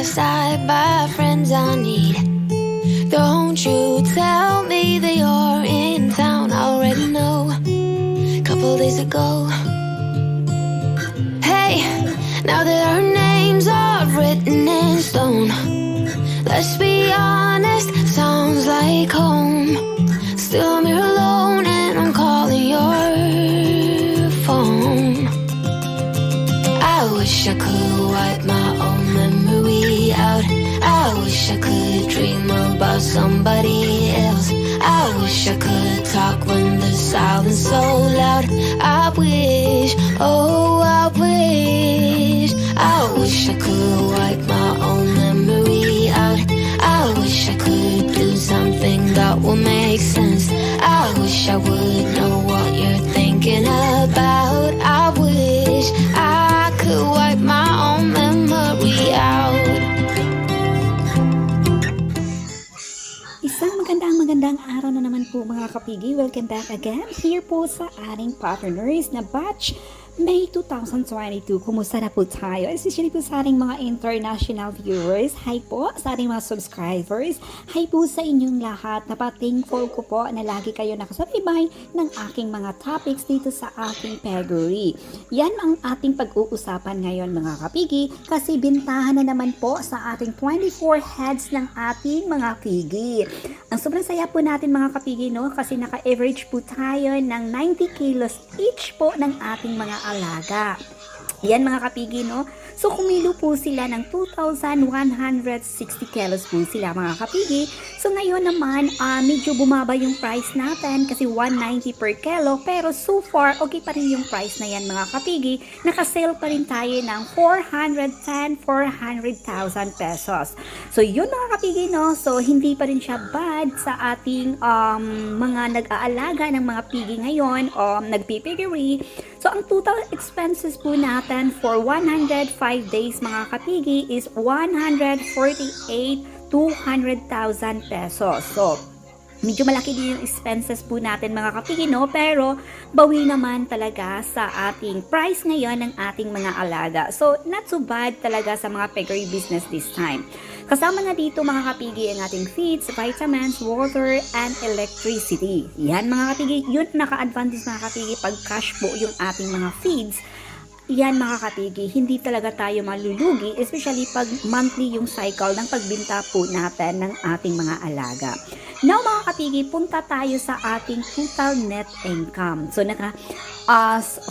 past, I buy friends I need. Don't you tell me that you're in town, I already know. Couple days ago. Hey, now that our names are written in stone, let's be honest, sounds like home. Still I'm here alone and I'm calling your phone. I wish I could wipe my own memory out. I wish I could dream about somebody else. I wish I could talk when the silence so loud. I wish, oh I wish I could wipe my own memory out. I wish I could do something that will make sense. I wish I would know what you're thinking about. I wish I could wipe my own memory out. Isang magandang araw na naman po mga kapigi. Welcome back again here po sa ating partners na batch May 2022. Kumusta na po tayo? Especially po sa ating mga international viewers. Hi po sa ating mga subscribers. Hi po sa inyong lahat. Napathankful ko po na lagi kayo nakasabay ng aking mga topics dito sa aking Piggery. Yan ang ating pag-uusapan ngayon mga kapigi kasi bintahan na naman po sa ating 24 heads ng ating mga pigi. Ang sobrang saya po natin mga kapigi, no? Kasi naka-average po tayo ng 90 kilos each po ng ating mga alaga. Yan mga kapigi, no? So kumilo po sila ng 2,160 kilos po sila mga kapigi. So ngayon naman, medyo bumaba yung price natin kasi 190 per kilo. Pero so far, okay pa rin yung price na yan mga kapigi. Nakasale pa rin tayo ng 410,000 pesos. So yun mga kapigi, no? So hindi pa rin siya bad sa ating mga nag-aalaga ng mga pigi ngayon o nagpipiggery. So ang total expenses po natin for 105 days mga kapigi is 148,200,000 pesos. So medyo malaki din yung expenses po natin mga kapigi, no? Pero bawi naman talaga sa ating price ngayon ng ating mga alaga. So not so bad talaga sa mga piggery business this time. Kasama na dito mga kapigi ang ating feeds, vitamins, water, and electricity. Yan mga kapigi, yun naka-advantage mga kapigi pag cash po yung ating mga feeds. Yan mga kapigi, hindi talaga tayo malulugi, especially pag monthly yung cycle ng pagbinta po natin ng ating mga alaga. Now mga kapigi, punta tayo sa ating total net income. So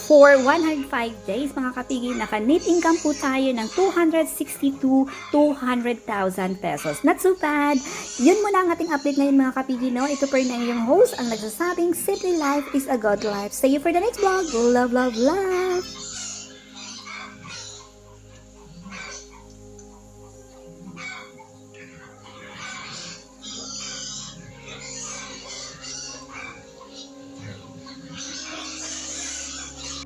for 105 days mga kapigi, naka-net income po tayo ng 262,200,000 pesos. Not so bad. Yun muna ang ating update ngayon mga kapigi, no? Ito pa rin yung host ang nagsasabing, Simply Life is a God Life. See you for the next vlog. Love, love, love!